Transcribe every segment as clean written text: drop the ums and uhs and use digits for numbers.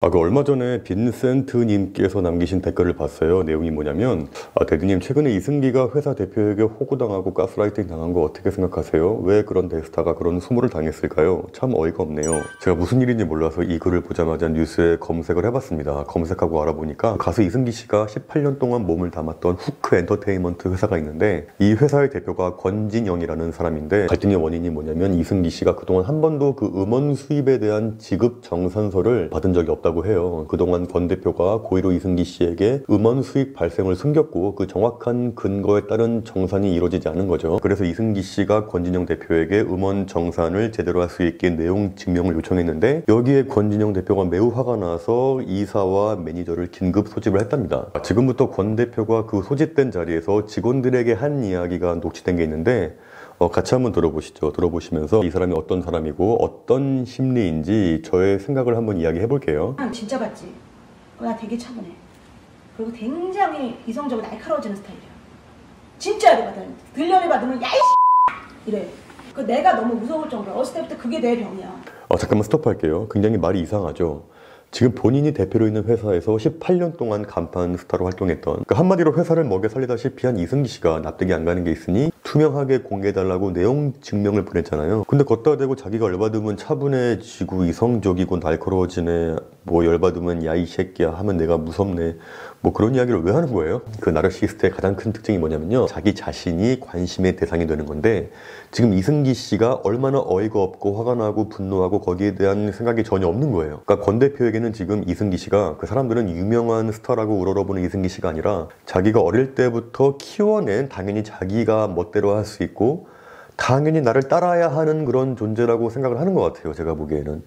그 얼마 전에 빈센트님께서 남기신 댓글을 봤어요. 내용이 뭐냐면, 대두님, 최근에 이승기가 회사 대표에게 호구당하고 가스라이팅 당한 거 어떻게 생각하세요? 왜 그런 대스타가 그런 수모를 당했을까요? 참 어이가 없네요. 제가 무슨 일인지 몰라서 이 글을 보자마자 뉴스에 검색을 해봤습니다. 검색하고 알아보니까 가수 이승기 씨가 18년 동안 몸을 담았던 후크 엔터테인먼트 회사가 있는데, 이 회사의 대표가 권진영이라는 사람인데, 갈등의 원인이 뭐냐면 이승기 씨가 그동안 한 번도 그 음원 수입에 대한 지급 정산서를 받은 적이 없다고 해요. 그동안 권 대표가 고의로 이승기 씨에게 음원 수익 발생을 숨겼고 그 정확한 근거에 따른 정산이 이루어지지 않은 거죠. 그래서 이승기 씨가 권진영 대표에게 음원 정산을 제대로 할 수 있게 내용 증명을 요청했는데, 여기에 권진영 대표가 매우 화가 나서 이사와 매니저를 긴급 소집을 했답니다. 지금부터 권 대표가 그 소집된 자리에서 직원들에게 한 이야기가 녹취된 게 있는데, 같이 한번 들어보시죠. 들어보시면서 이 사람이 어떤 사람이고 어떤 심리인지 저의 생각을 한번 이야기해 볼게요. 진짜 봤지? 나 되게 차분해. 그리고 굉장히 이성적으로 날카로워지는 스타일이야. 진짜 이러거든. 들려내 받으면 야이 이래. 그 내가 너무 무서울 정도로 어렸을 때부터 그게 내 병이야. 잠깐만 스톱할게요. 굉장히 말이 이상하죠. 지금 본인이 대표로 있는 회사에서 18년 동안 간판 스타로 활동했던, 한마디로 회사를 먹여 살리다시피 한 이승기 씨가 납득이 안 가는 게 있으니 투명하게 공개해달라고 내용 증명을 보냈잖아요. 근데 걷다 대고 자기가 열받으면 차분해지고 이성적이고 날카로워지네, 뭐 열받으면 야 이 새끼야 하면 내가 무섭네, 뭐 그런 이야기를 왜 하는 거예요? 그 나르시스트의 가장 큰 특징이 뭐냐면요, 자기 자신이 관심의 대상이 되는 건데, 지금 이승기 씨가 얼마나 어이가 없고 화가 나고 분노하고 거기에 대한 생각이 전혀 없는 거예요. 그러니까 권 대표에게는 지금 이승기 씨가, 그 사람들은 유명한 스타라고 우러러보는 이승기 씨가 아니라 자기가 어릴 때부터 키워낸, 당연히 자기가 멋대로 할 수 있고 당연히 나를 따라야 하는 그런 존재라고 생각을 하는 것 같아요. 제가 보기에는.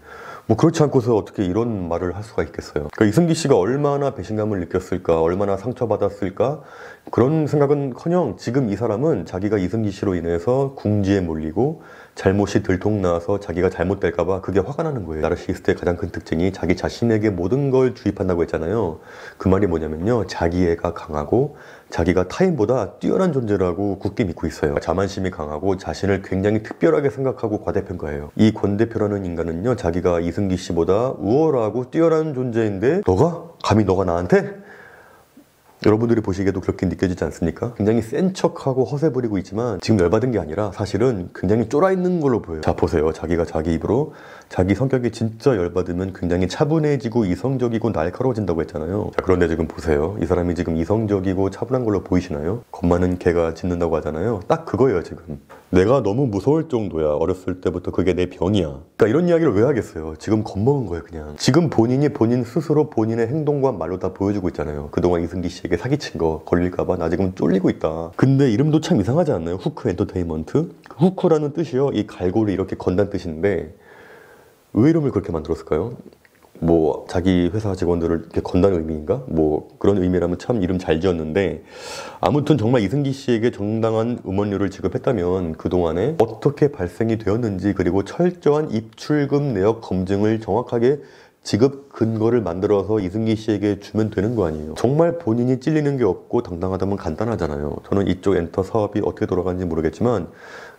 뭐 그렇지 않고서 어떻게 이런 말을 할 수가 있겠어요. 그러니까 이승기 씨가 얼마나 배신감을 느꼈을까, 얼마나 상처받았을까, 그런 생각은커녕 지금 이 사람은 자기가 이승기 씨로 인해서 궁지에 몰리고 잘못이 들통나서 자기가 잘못될까봐 그게 화가 나는 거예요. 나르시스트의 가장 큰 특징이 자기 자신에게 모든 걸 주입한다고 했잖아요. 그 말이 뭐냐면요, 자기애가 강하고 자기가 타인보다 뛰어난 존재라고 굳게 믿고 있어요. 자만심이 강하고 자신을 굉장히 특별하게 생각하고 과대평가해요. 이 권 대표라는 인간은요, 자기가 이승기 씨보다 우월하고 뛰어난 존재인데 감히 너가 나한테? 여러분들이 보시기에도 그렇게 느껴지지 않습니까? 굉장히 센 척하고 허세 부리고 있지만 지금 열받은 게 아니라 사실은 굉장히 쫄아있는 걸로 보여요. 자, 보세요. 자기가 자기 입으로 자기 성격이 진짜 열받으면 굉장히 차분해지고 이성적이고 날카로워진다고 했잖아요. 자, 그런데 지금 보세요. 이 사람이 지금 이성적이고 차분한 걸로 보이시나요? 겁 많은 개가 짖는다고 하잖아요. 딱 그거예요. 지금 내가 너무 무서울 정도야. 어렸을 때부터 그게 내 병이야. 그러니까 이런 이야기를 왜 하겠어요? 지금 겁먹은 거예요. 그냥 지금 본인이 본인 스스로 본인의 행동과 말로 다 보여주고 있잖아요. 그동안 이승기 씨에게 사기친 거 걸릴까봐 나 지금 쫄리고 있다. 근데 이름도 참 이상하지 않나요? 후크 엔터테인먼트? 후크라는 뜻이요, 이 갈고리 이렇게 건단 뜻인데 왜 이름을 그렇게 만들었을까요? 뭐 자기 회사 직원들을 이렇게 건다는 의미인가? 뭐 그런 의미라면 참 이름 잘 지었는데, 아무튼 정말 이승기 씨에게 정당한 음원료를 지급했다면 그동안에 어떻게 발생이 되었는지, 그리고 철저한 입출금 내역 검증을 정확하게 지급 근거를 만들어서 이승기 씨에게 주면 되는 거 아니에요. 정말 본인이 찔리는 게 없고 당당하다면 간단하잖아요. 저는 이쪽 엔터 사업이 어떻게 돌아가는지 모르겠지만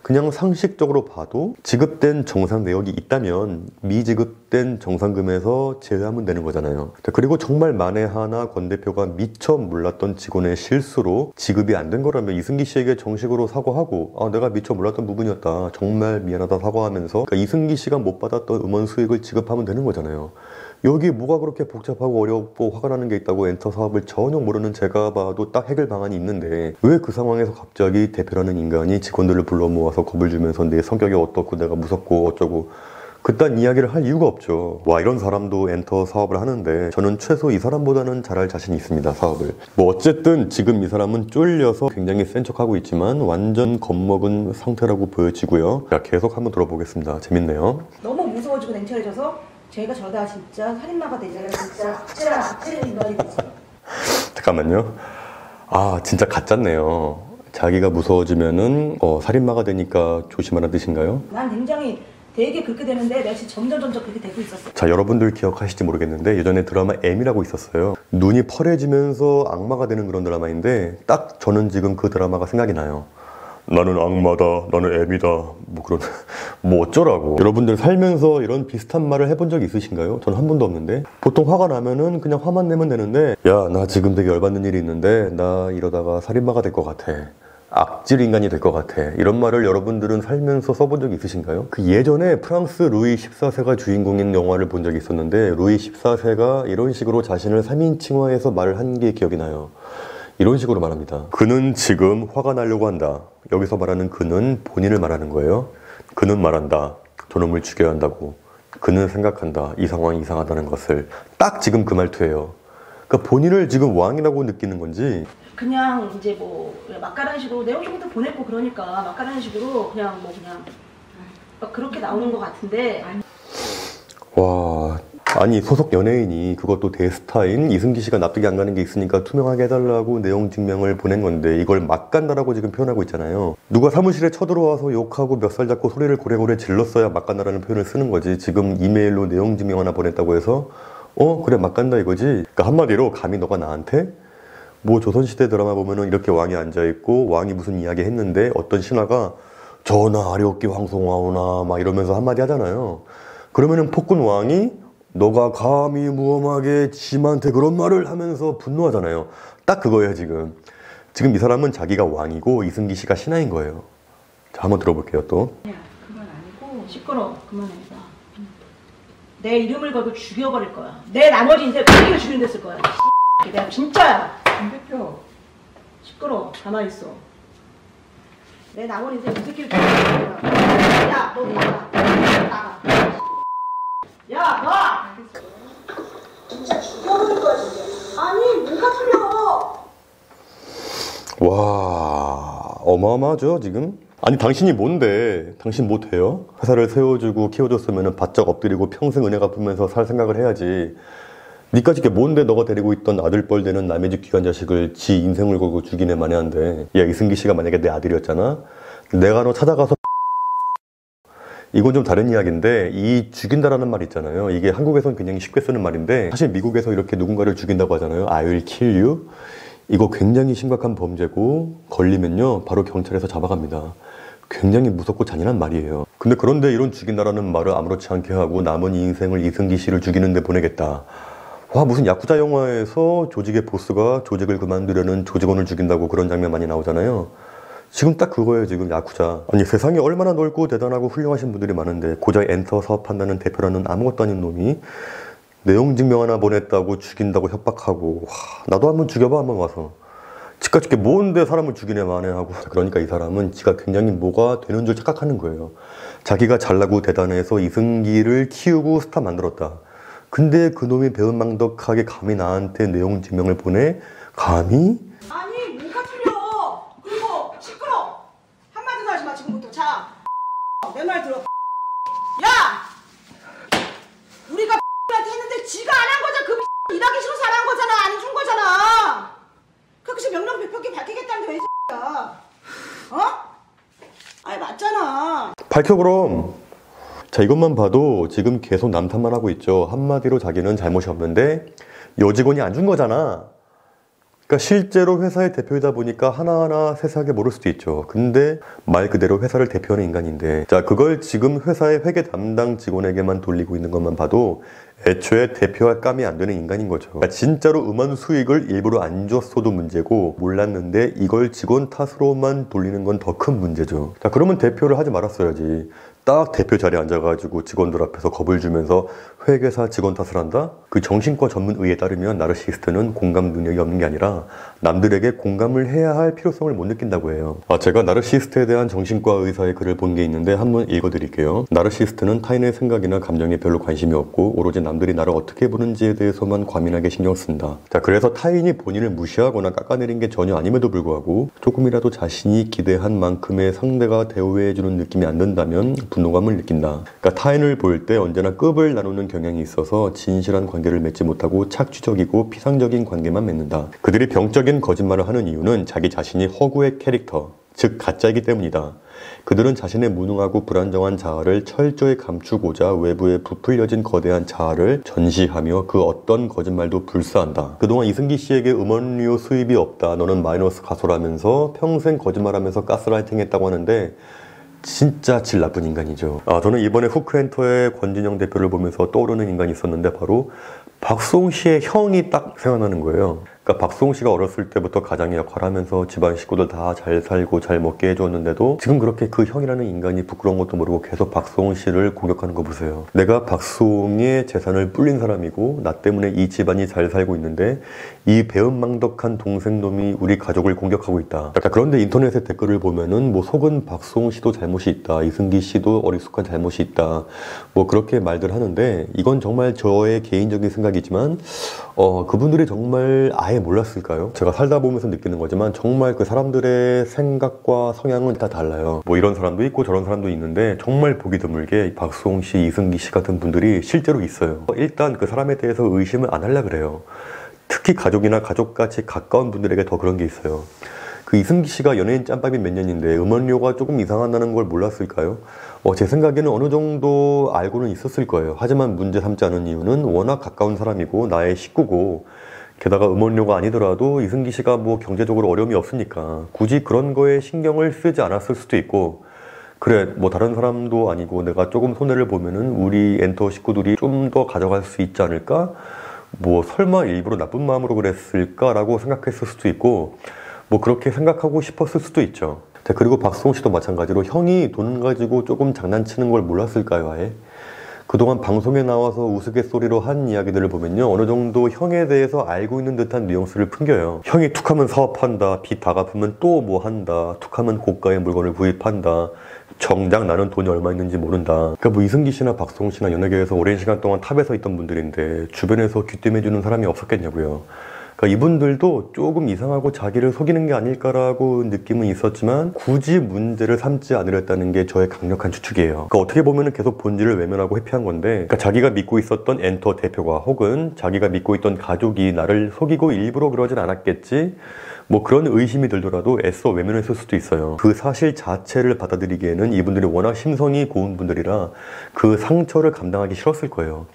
그냥 상식적으로 봐도 지급된 정산 내역이 있다면 미지급된 정산금에서 제외하면 되는 거잖아요. 그리고 정말 만에 하나 권 대표가 미처 몰랐던 직원의 실수로 지급이 안 된 거라면 이승기 씨에게 정식으로 사과하고, 내가 미처 몰랐던 부분이었다, 정말 미안하다 사과하면서, 그러니까 이승기 씨가 못 받았던 음원 수익을 지급하면 되는 거잖아요. 여기 뭐가 그렇게 복잡하고 어렵고 화가 나는 게 있다고? 엔터 사업을 전혀 모르는 제가 봐도 딱 해결 방안이 있는데 왜 그 상황에서 갑자기 대표라는 인간이 직원들을 불러 모아서 겁을 주면서 내 성격이 어떻고 내가 무섭고 어쩌고 그딴 이야기를 할 이유가 없죠. 와, 이런 사람도 엔터 사업을 하는데 저는 최소 이 사람보다는 잘할 자신이 있습니다, 사업을. 뭐 어쨌든 지금 이 사람은 쫄려서 굉장히 센 척하고 있지만 완전 겁먹은 상태라고 보여지고요. 자, 계속 한번 들어보겠습니다. 재밌네요. 너무 무서워지고 냉철해져서 제가 저러다 진짜 살인마가 되잖아요. 진짜 악질의 인간이 됐어요. 잠깐만요. 진짜 가짜네요. 자기가 무서워지면은 살인마가 되니까 조심하라는 뜻인가요? 난 굉장히 되게 그렇게 되는데 내가 진짜 점점 그렇게 되고 있었어. 자, 여러분들 기억하실지 모르겠는데 예전에 드라마 M이라고 있었어요. 눈이 펄해지면서 악마가 되는 그런 드라마인데 딱 저는 지금 그 드라마가 생각이 나요. 나는 악마다, 나는 애미다, 뭐 그런 뭐 어쩌라고. 여러분들 살면서 이런 비슷한 말을 해본 적 있으신가요? 저는 한 번도 없는데. 보통 화가 나면은 그냥 화만 내면 되는데, 야, 나 지금 되게 열받는 일이 있는데 나 이러다가 살인마가 될 것 같아, 악질 인간이 될 것 같아, 이런 말을 여러분들은 살면서 써본 적 있으신가요? 그 예전에 프랑스 루이 14세가 주인공인 영화를 본 적이 있었는데, 루이 14세가 이런 식으로 자신을 3인칭화해서 말을 한 게 기억이 나요. 이런 식으로 말합니다. 그는 지금 화가 나려고 한다. 여기서 말하는 그는 본인을 말하는 거예요. 그는 말한다. 저놈을 죽여야 한다고. 그는 생각한다. 이 상황이 이상하다는 것을. 딱 지금 그 말투예요. 그러니까 본인을 지금 왕이라고 느끼는 건지, 그냥 이제 뭐 막가라는 식으로 내용 좀더 보냈고 그러니까 막가라는 식으로 그냥 뭐 그냥 막 그렇게 나오는 것 같은데. 와, 아니 소속 연예인이, 그것도 대스타인 이승기 씨가 납득이 안 가는 게 있으니까 투명하게 해달라고 내용 증명을 보낸 건데, 이걸 막 간다라고 지금 표현하고 있잖아요. 누가 사무실에 쳐들어와서 욕하고 멱살 잡고 소리를 고래고래 질렀어야 막 간다라는 표현을 쓰는 거지, 지금 이메일로 내용 증명 하나 보냈다고 해서 그래 막 간다 이거지. 그러니까 한마디로 감히 너가 나한테 뭐 조선시대 드라마 보면은 이렇게 왕이 앉아있고 왕이 무슨 이야기 했는데 어떤 신하가 전하 아리옵기 황송하오나 막 이러면서 한마디 하잖아요. 그러면은 폭군 왕이 너가 감히 무엄하게 짐한테 그런 말을 하면서 분노하잖아요. 딱 그거예요 지금. 지금 이 사람은 자기가 왕이고 이승기 씨가 신하인 거예요. 자, 한번 들어볼게요 또. 야, 그건 아니고 시끄러. 그만해. 내 이름을 걸고 죽여버릴 거야. 내 나머지 인생 어떻게 죽이는 데 쓸 거야. 내가 진짜야. 안 대표. 시끄러. 가만히 있어. 내 나머지 인생 이 새끼를 죽이는 거야. 야, 너 나가. 나가. 야, 너! 진짜 죽여버릴 거야, 진짜. 아니, 뭐가 틀려? 와, 어마어마하죠 지금. 아니 당신이 뭔데, 당신 뭐 돼요? 회사를 세워주고 키워줬으면 바짝 엎드리고 평생 은혜 갚으면서 살 생각을 해야지. 니까지 게 뭔데 너가 데리고 있던 아들뻘 되는 남의 집 귀한 자식을 지 인생을 걸고 죽이네 마냐한데. 야, 이승기 씨가 만약에 내 아들이었잖아, 내가 너 찾아가서 이건 좀 다른 이야기인데, 이 죽인다라는 말 있잖아요, 이게 한국에선 굉장히 쉽게 쓰는 말인데 사실 미국에서 이렇게 누군가를 죽인다고 하잖아요. I will kill you. 이거 굉장히 심각한 범죄고 걸리면요 바로 경찰에서 잡아갑니다. 굉장히 무섭고 잔인한 말이에요. 근데 그런데 이런 죽인다라는 말을 아무렇지 않게 하고 남은 인생을 이승기 씨를 죽이는데 보내겠다. 와, 무슨 야쿠자 영화에서 조직의 보스가 조직을 그만두려는 조직원을 죽인다고 그런 장면 많이 나오잖아요. 지금 딱 그거예요 지금 야쿠자. 아니 세상에 얼마나 넓고 대단하고 훌륭하신 분들이 많은데 고작 엔터 사업한다는 대표라는 아무것도 아닌 놈이 내용 증명 하나 보냈다고 죽인다고 협박하고. 와, 나도 한번 죽여봐 한번 와서. 지가 죽게 뭔데 사람을 죽이네 마네 하고. 그러니까 이 사람은 지가 굉장히 뭐가 되는 줄 착각하는 거예요. 자기가 잘나고 대단해서 이승기를 키우고 스타 만들었다. 근데 그놈이 배은망덕하게 감히 나한테 내용 증명을 보내? 감히? 아니, 뭐가 틀려? 그리고 시끄러. 한마디도 하지 마 지금부터. 자, 내 말 들어. 야! 우리가 한테 했는데 지가 안 한 거잖아. 그 일하기 싫어서 안 한 거잖아. 안 준 거잖아. 그래서 명명백백히 밝히겠다는데 왜 야? 어? 아니 맞잖아. 밝혀 그럼. 자, 이것만 봐도 지금 계속 남탓만 하고 있죠. 한마디로 자기는 잘못이 없는데 여직원이 안 준 거잖아. 그러니까 실제로 회사의 대표이다 보니까 하나하나 세세하게 모를 수도 있죠. 근데 말 그대로 회사를 대표하는 인간인데, 자, 그걸 지금 회사의 회계 담당 직원에게만 돌리고 있는 것만 봐도 애초에 대표할 감이 안 되는 인간인 거죠. 그러니까 진짜로 음원 수익을 일부러 안 줬어도 문제고, 몰랐는데 이걸 직원 탓으로만 돌리는 건 더 큰 문제죠. 자, 그러면 대표를 하지 말았어야지. 딱 대표 자리에 앉아가지고 직원들 앞에서 겁을 주면서 회계사 직원 탓을 한다? 그 정신과 전문 의에 따르면 나르시스트는 공감 능력이 없는 게 아니라 남들에게 공감을 해야 할 필요성을 못 느낀다고 해요. 제가 나르시스트에 대한 정신과 의사의 글을 본 게 있는데 한번 읽어드릴게요. 나르시스트는 타인의 생각이나 감정에 별로 관심이 없고 오로지 남들이 나를 어떻게 보는지에 대해서만 과민하게 신경 쓴다. 자, 그래서 타인이 본인을 무시하거나 깎아내린 게 전혀 아님에도 불구하고 조금이라도 자신이 기대한 만큼의 상대가 대우해주는 느낌이 안 든다면 분노감을 느낀다. 그러니까 타인을 볼 때 언제나 급을 나누는 경향이 있어서 진실한 관계를 맺지 못하고 착취적이고 피상적인 관계만 맺는다. 그들이 병적인 거짓말을 하는 이유는 자기 자신이 허구의 캐릭터, 즉 가짜이기 때문이다. 그들은 자신의 무능하고 불안정한 자아를 철저히 감추고자 외부에 부풀려진 거대한 자아를 전시하며 그 어떤 거짓말도 불사한다. 그동안 이승기 씨에게 음원료 수입이 없다, 너는 마이너스 가수라면서 평생 거짓말하면서 가스라이팅했다고 하는데 진짜 질 나쁜 인간이죠. 저는 이번에 후크엔터의 권진영 대표를 보면서 떠오르는 인간이 있었는데 바로 박수홍 씨의 형이 딱 생각나는 거예요. 그러니까 박수홍 씨가 어렸을 때부터 가장의 역할을 하면서 집안 식구들 다 잘 살고 잘 먹게 해줬는데도 지금 그렇게 그 형이라는 인간이 부끄러운 것도 모르고 계속 박수홍 씨를 공격하는 거 보세요. 내가 박수홍의 재산을 불린 사람이고 나 때문에 이 집안이 잘 살고 있는데 이 배은망덕한 동생놈이 우리 가족을 공격하고 있다. 그런데 인터넷에 댓글을 보면은 뭐 속은 박수홍 씨도 잘못이 있다, 이승기 씨도 어리숙한 잘못이 있다, 뭐 그렇게 말들 하는데 이건 정말 저의 개인적인 생각이지만 그분들이 정말 아예 몰랐을까요? 제가 살다 보면서 느끼는 거지만 정말 그 사람들의 생각과 성향은 다 달라요. 뭐 이런 사람도 있고 저런 사람도 있는데 정말 보기 드물게 박수홍 씨, 이승기 씨 같은 분들이 실제로 있어요. 일단 그 사람에 대해서 의심을 안 하려고 그래요. 특히 가족이나 가족같이 가까운 분들에게 더 그런 게 있어요. 그 이승기 씨가 연예인 짬밥이 몇 년인데 음원료가 조금 이상하다는 걸 몰랐을까요? 제 생각에는 어느 정도 알고는 있었을 거예요. 하지만 문제 삼지 않은 이유는 워낙 가까운 사람이고 나의 식구고 게다가 음원료가 아니더라도 이승기 씨가 뭐 경제적으로 어려움이 없으니까 굳이 그런 거에 신경을 쓰지 않았을 수도 있고, 그래 뭐 다른 사람도 아니고 내가 조금 손해를 보면은 우리 엔터 식구들이 좀 더 가져갈 수 있지 않을까? 뭐 설마 일부러 나쁜 마음으로 그랬을까라고 생각했을 수도 있고, 뭐 그렇게 생각하고 싶었을 수도 있죠. 그리고 박수홍 씨도 마찬가지로 형이 돈 가지고 조금 장난치는 걸 몰랐을까요, 아예? 그동안 방송에 나와서 우스갯소리로 한 이야기들을 보면요, 어느 정도 형에 대해서 알고 있는 듯한 뉘앙스를 풍겨요. 형이 툭하면 사업한다, 빚 다 갚으면 또 뭐 한다, 툭하면 고가의 물건을 구입한다, 정작 나는 돈이 얼마 있는지 모른다. 그러니까 뭐 이승기 씨나 박수홍 씨나 연예계에서 오랜 시간 동안 탑에 서 있던 분들인데 주변에서 귀띔해주는 사람이 없었겠냐고요. 그러니까 이분들도 조금 이상하고 자기를 속이는 게 아닐까라고 느낌은 있었지만 굳이 문제를 삼지 않으렸다는 게 저의 강력한 추측이에요. 그러니까 어떻게 보면 계속 본질을 외면하고 회피한 건데, 그러니까 자기가 믿고 있었던 엔터 대표가 혹은 자기가 믿고 있던 가족이 나를 속이고 일부러 그러진 않았겠지, 뭐 그런 의심이 들더라도 애써 외면했을 수도 있어요. 그 사실 자체를 받아들이기에는 이분들이 워낙 심성이 고운 분들이라 그 상처를 감당하기 싫었을 거예요.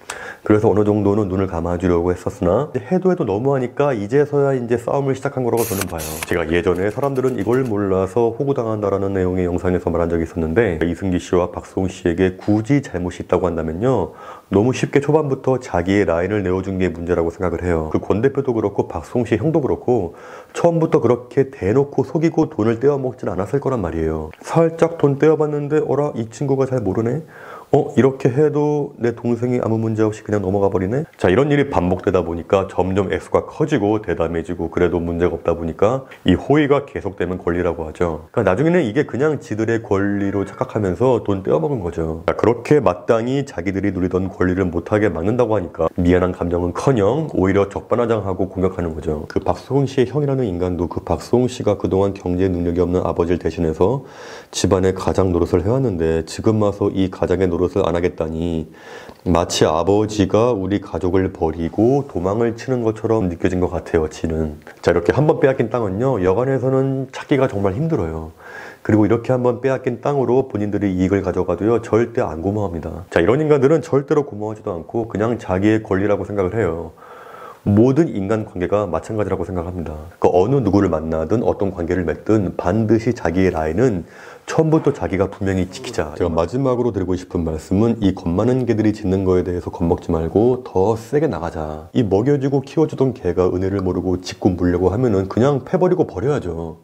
그래서 어느 정도는 눈을 감아주려고 했었으나 해도 너무하니까 이제서야 이제 싸움을 시작한 거라고 저는 봐요. 제가 예전에 사람들은 이걸 몰라서 호구당한다라는 내용의 영상에서 말한 적이 있었는데, 이승기 씨와 박수홍 씨에게 굳이 잘못이 있다고 한다면요, 너무 쉽게 초반부터 자기의 라인을 내어준 게 문제라고 생각을 해요. 그 권 대표도 그렇고 박수홍 씨 형도 그렇고 처음부터 그렇게 대놓고 속이고 돈을 떼어먹진 않았을 거란 말이에요. 살짝 돈 떼어봤는데 어라, 이 친구가 잘 모르네? 이렇게 해도 내 동생이 아무 문제 없이 그냥 넘어가 버리네? 자, 이런 일이 반복되다 보니까 점점 액수가 커지고 대담해지고 그래도 문제가 없다 보니까 이 호의가 계속되면 권리라고 하죠. 그러니까 나중에는 이게 그냥 지들의 권리로 착각하면서 돈 떼어먹은 거죠. 자, 그렇게 마땅히 자기들이 누리던 권리를 못하게 막는다고 하니까 미안한 감정은커녕 오히려 적반하장하고 공격하는 거죠. 그 박수홍 씨의 형이라는 인간도 그 박수홍 씨가 그동안 경제 능력이 없는 아버지를 대신해서 집안의 가장 노릇을 해왔는데 지금 와서 이 가장의 노릇을 안 하겠다니 마치 아버지가 우리 가족을 버리고 도망을 치는 것처럼 느껴진 것 같아요, 지는. 자, 이렇게 한번 빼앗긴 땅은요, 여간에서는 찾기가 정말 힘들어요. 그리고 이렇게 한번 빼앗긴 땅으로 본인들이 이익을 가져가도요, 절대 안 고마워합니다. 자, 이런 인간들은 절대로 고마워하지도 않고 그냥 자기의 권리라고 생각을 해요. 모든 인간관계가 마찬가지라고 생각합니다. 그 어느 누구를 만나든 어떤 관계를 맺든 반드시 자기의 라인은 처음부터 자기가 분명히 지키자. 제가 마지막으로 드리고 싶은 말씀은 이 겁 많은 개들이 짖는 거에 대해서 겁먹지 말고 더 세게 나가자. 이 먹여주고 키워주던 개가 은혜를 모르고 짖고 물려고 하면은 그냥 패버리고 버려야죠.